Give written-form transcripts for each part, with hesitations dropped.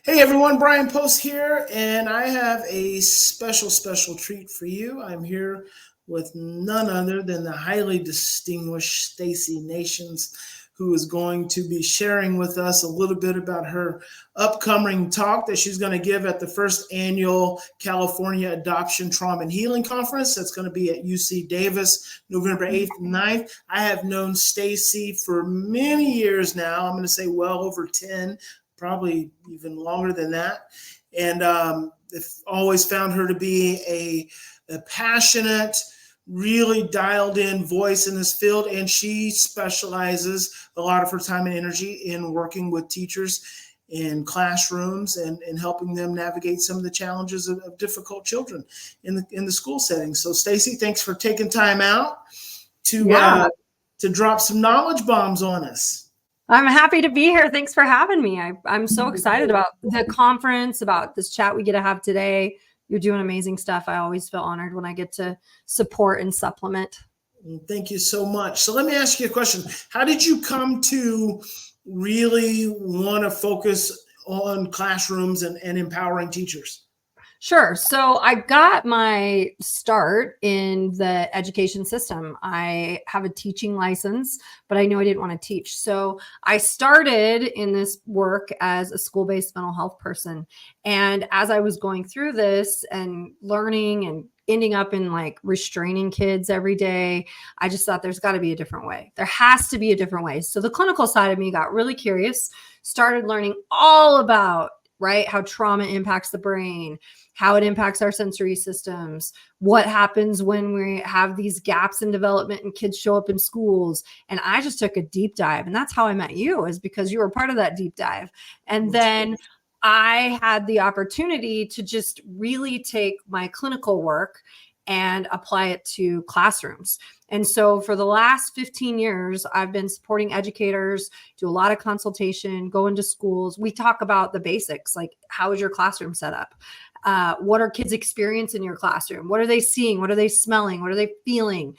Hey everyone, Bryan Post here, and I have a special treat for you. I'm here with none other than the highly distinguished Stacy Nations, who is going to be sharing with us a little bit about her upcoming talk that she's going to give at the first annual California Adoption Trauma and Healing Conference. That's going to be at UC Davis, November 8th and 9th. I have known Stacy for many years now. I'm going to say well over 10, probably even longer than that. And I've always found her to be a passionate, really dialed in voice in this field. And she specializes a lot of her time and energy in working with teachers in classrooms and helping them navigate some of the challenges of difficult children in the school setting. So Stacy, thanks for taking time out to drop some knowledge bombs on us. I'm happy to be here. Thanks for having me. I'm so excited about the conference, about this chat we get to have today. You're doing amazing stuff. I always feel honored when I get to support and supplement. Thank you so much. So let me ask you a question. How did you come to really want to focus on classrooms and empowering teachers? Sure. So I got my start in the education system. I have a teaching license, but I knew I didn't want to teach. So I started in this work as a school-based mental health person. And as I was going through this and learning and ending up in like restraining kids every day, I just thought there's got to be a different way. There has to be a different way. So the clinical side of me got really curious, started learning all about how trauma impacts the brain, how it impacts our sensory systems, what happens when we have these gaps in development and kids show up in schools. And I just took a deep dive. And that's how I met you, is because you were part of that deep dive. And then I had the opportunity to just really take my clinical work and apply it to classrooms. And so for the last 15 years, I've been supporting educators, do a lot of consultation, go into schools. We talk about the basics, like how is your classroom set up? What are kids experience in your classroom? What are they seeing? What are they smelling? What are they feeling?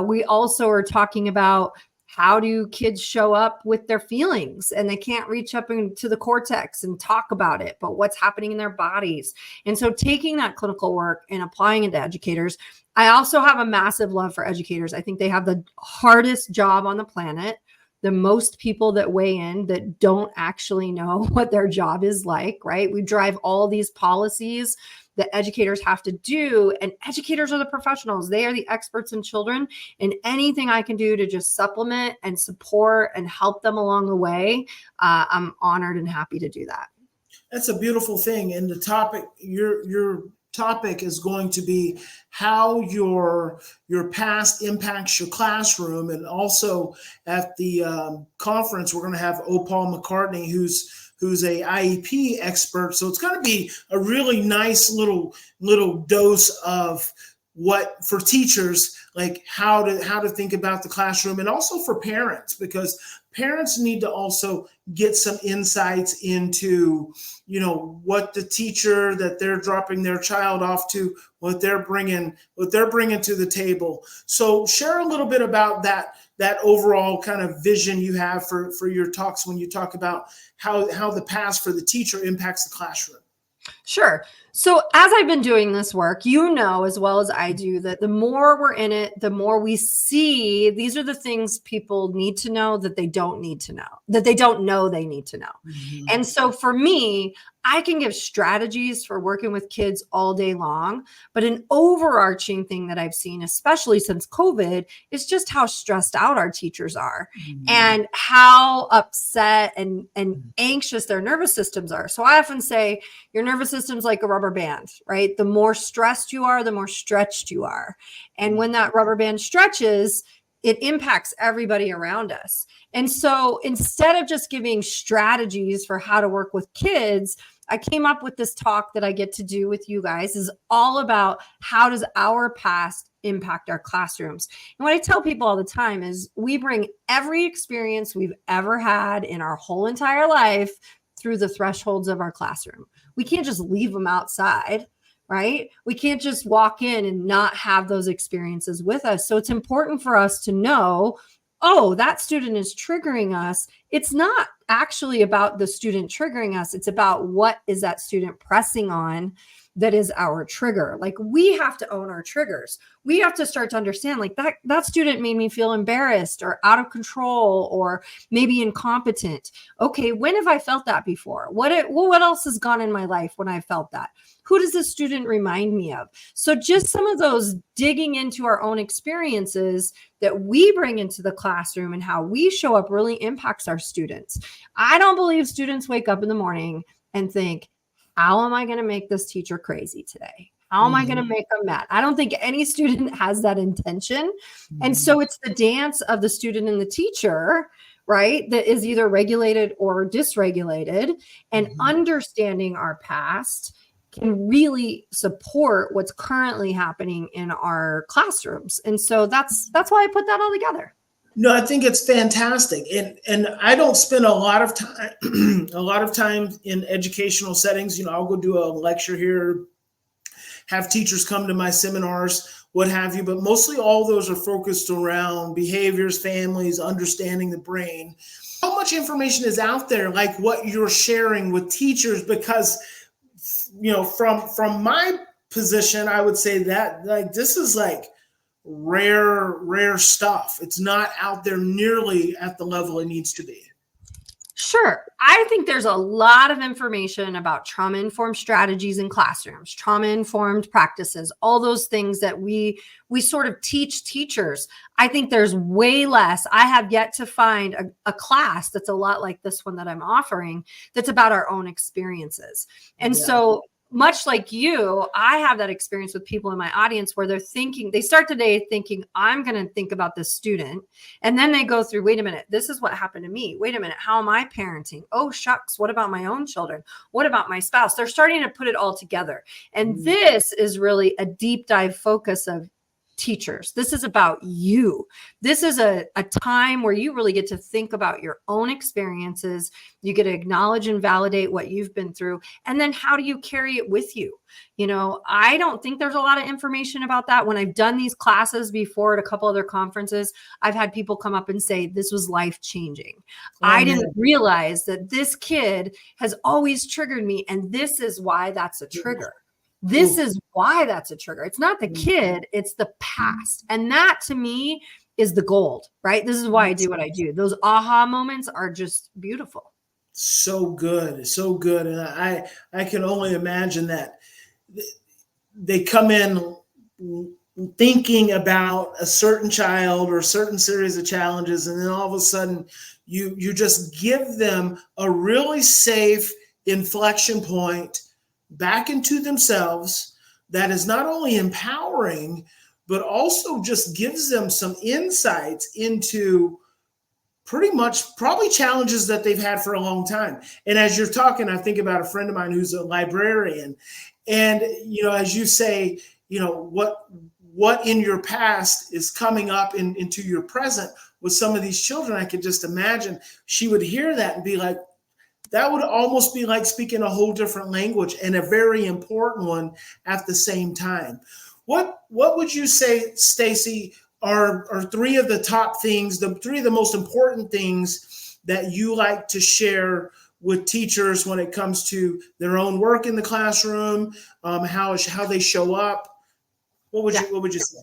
We also are talking about how do kids show up with their feelings and they can't reach up into the cortex and talk about it, but what's happening in their bodies. And so taking that clinical work and applying it to educators. I also have a massive love for educators. I think they have the hardest job on the planet. The most people that weigh in that don't actually know what their job is like, right? We drive all these policies that educators have to do, and educators are the professionals. They are the experts in children, and anything I can do to just supplement and support and help them along the way, I'm honored and happy to do that. That's a beautiful thing. And the topic, your topic is going to be how your past impacts your classroom. And also at the conference, we're going to have Opal McCartney, who's a IEP expert. So it's going to be a really nice little dose of what for teachers, like how to think about the classroom, and also for parents, because parents need to also get some insights into, what the teacher that they're dropping their child off to, what they're bringing to the table. So share a little bit about that overall kind of vision you have for your talks when you talk about how the past for the teacher impacts the classroom. Sure. So as I've been doing this work, as well as I do, that the more we're in it, the more we see these are the things people need to know that they don't need to know, that they don't know they need to know. Mm-hmm. And so for me, I can give strategies for working with kids all day long, but an overarching thing that I've seen, especially since COVID, is just how stressed out our teachers are, mm-hmm. and how upset and anxious their nervous systems are. So I often say your nervous system's like a rubber band, right? The more stressed you are, the more stretched you are. And when that rubber band stretches, it impacts everybody around us. And so instead of just giving strategies for how to work with kids, I came up with this talk that I get to do with you guys is all about how does our past impact our classrooms. And what I tell people all the time is we bring every experience we've ever had in our whole entire life through the thresholds of our classroom. We can't just leave them outside, right? We can't just walk in and not have those experiences with us. So it's important for us to know, oh, that student is triggering us. It's not actually about the student triggering us. It's about what is that student pressing on that is our trigger. Like, we have to own our triggers. We have to start to understand, like, that student made me feel embarrassed or out of control or maybe incompetent. Okay, when have I felt that before? What else has gone in my life when I felt that? Who does this student remind me of? So just some of those digging into our own experiences that we bring into the classroom and how we show up really impacts our students. I don't believe students wake up in the morning and think, how am I going to make this teacher crazy today? How am I going to make them mad? I don't think any student has that intention. And so it's the dance of the student and the teacher, right, that is either regulated or dysregulated. And understanding our past can really support what's currently happening in our classrooms. And so that's why I put that all together. No, I think it's fantastic, and I don't spend a lot of time in educational settings. You know, I'll go do a lecture here, have teachers come to my seminars, what have you, but mostly all those are focused around behaviors, families, understanding the brain. How much information is out there, like what you're sharing with teachers? Because, you know, from my position, I would say that, like, this is like rare stuff. It's not out there nearly at the level it needs to be. Sure. I think there's a lot of information about trauma-informed strategies in classrooms, trauma-informed practices, all those things that we sort of teach teachers. I think there's way less. I have yet to find a class that's a lot like this one that I'm offering that's about our own experiences. And so much like you, I have that experience with people in my audience where they start the day thinking, I'm going to think about this student. And then they go through, wait a minute, this is what happened to me. Wait a minute, how am I parenting? Oh, shucks, what about my own children? What about my spouse? They're starting to put it all together. And this is really a deep dive focus of teachers. This is about you. This is a time where you really get to think about your own experiences. You get to acknowledge and validate what you've been through. And then how do you carry it with you? You know, I don't think there's a lot of information about that. When I've done these classes before at a couple other conferences, I've had people come up and say, this was life-changing. I didn't realize that this kid has always triggered me. And this is why that's a trigger. This is why that's a trigger. It's not the kid, it's the past. And that to me is the gold, right? This is why I do what I do. Those aha moments are just beautiful. So good. So good. And I can only imagine that they come in thinking about a certain child or a certain series of challenges. And then all of a sudden you just give them a really safe inflection point back into themselves that is not only empowering, but also just gives them some insights into pretty much probably challenges that they've had for a long time. And as you're talking, I think about a friend of mine who's a librarian. And, you know, as you say, you know, what in your past is coming up into your present with some of these children, I could just imagine she would hear that and be like, that would almost be like speaking a whole different language, and a very important one at the same time. What would you say, Stacy, are three of the top things, the three of the most important things that you like to share with teachers when it comes to their own work in the classroom, how they show up? What would you say?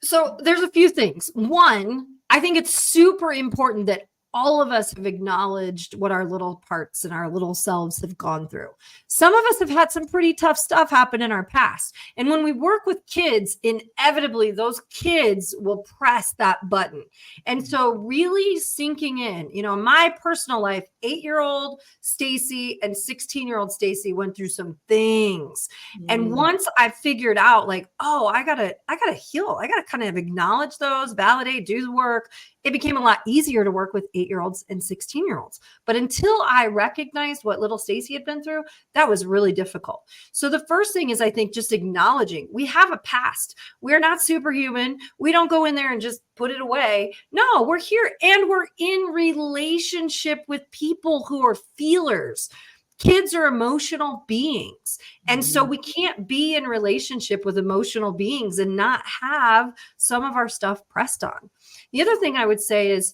So there's a few things. One, I think it's super important that all of us have acknowledged what our little parts and our little selves have gone through. Some of us have had some pretty tough stuff happen in our past. And when we work with kids, inevitably those kids will press that button. And so really sinking in, you know, my personal life, 8-year-old Stacy and 16-year-old Stacy went through some things. And once I figured out, like, oh, I gotta heal. I gotta kind of acknowledge those, validate, do the work. It became a lot easier to work with 8-year-olds and 16-year-olds. But until I recognized what little Stacy had been through, that was really difficult. So the first thing is, I think, just acknowledging we have a past. We're not superhuman. We don't go in there and just put it away. No, we're here and we're in relationship with people who are feelers. Kids are emotional beings. And so we can't be in relationship with emotional beings and not have some of our stuff pressed on. The other thing I would say is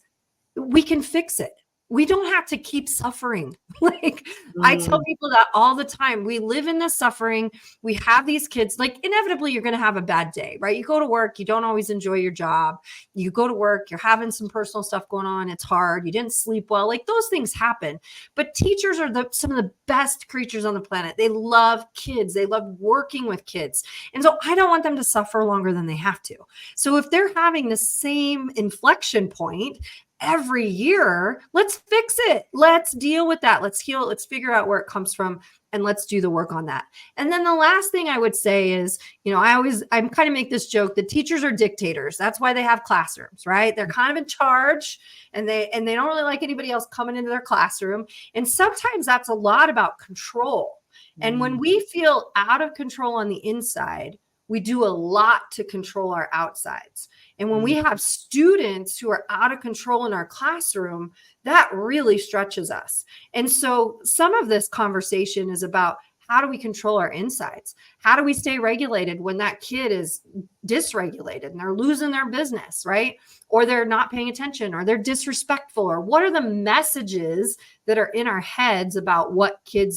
we can fix it. we don't have to keep suffering. Like I tell Mm, people that all the time. We live in this suffering. We have these kids, like inevitably you're going to have a bad day, right? You go to work, you don't always enjoy your job. You go to work, you're having some personal stuff going on. It's hard. You didn't sleep well. Like those things happen. But teachers are some of the best creatures on the planet. They love kids. They love working with kids. And so I don't want them to suffer longer than they have to. So if they're having the same inflection point every year, let's fix it. Let's deal with that. Let's heal. Let's figure out where it comes from and let's do the work on that. And then the last thing I would say is, I'm kind of make this joke that teachers are dictators. That's why they have classrooms, right? They're kind of in charge and they don't really like anybody else coming into their classroom. And sometimes that's a lot about control. And when we feel out of control on the inside, we do a lot to control our outsides. And when we have students who are out of control in our classroom, that really stretches us. And so some of this conversation is about how do we control our insides? How do we stay regulated when that kid is dysregulated and they're losing their business, right? Or they're not paying attention or they're disrespectful, or what are the messages that are in our heads about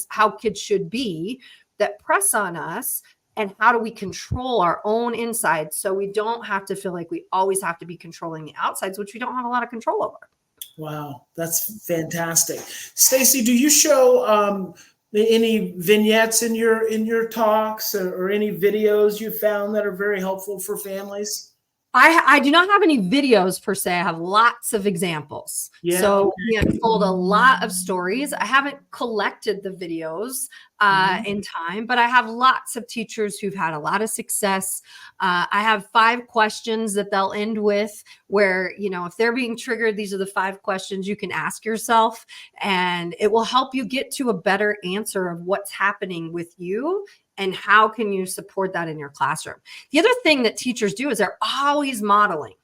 how kids should be that press on us? And how do we control our own insides so we don't have to feel like we always have to be controlling the outsides, which we don't have a lot of control over. wow, that's fantastic. Stacy, do you show any vignettes in your talks, or any videos you found that are very helpful for families? I do not have any videos per se. I have lots of examples. Yeah. So we unfold a lot of stories. I haven't collected the videos in time, but I have lots of teachers who've had a lot of success. I have 5 questions that they'll end with where, if they're being triggered, these are the 5 questions you can ask yourself, and it will help you get to a better answer of what's happening with you and how can you support that in your classroom. The other thing that teachers do is they're always modeling,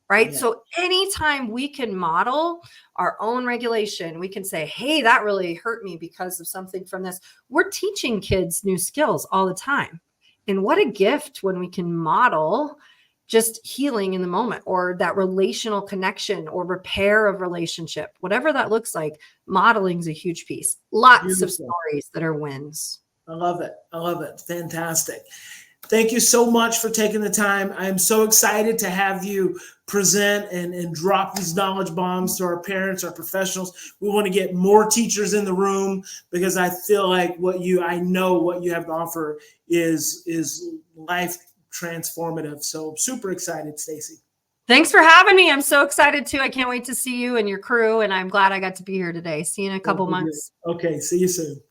right? Yeah. So anytime we can model our own regulation, we can say, hey, that really hurt me because of something from this. We're teaching kids new skills all the time. And what a gift when we can model just healing in the moment, or that relational connection or repair of relationship, whatever that looks like. Modeling is a huge piece. Lots of stories that are wins. I love it. I love it. Fantastic. Thank you so much for taking the time. I'm so excited to have you present and drop these knowledge bombs to our parents, our professionals. We want to get more teachers in the room because I feel like I know what you have to offer is life transformative. So super excited, Stacy. Thanks for having me. I'm so excited too. I can't wait to see you and your crew, and I'm glad I got to be here today. See you in a couple months. Okay. See you soon.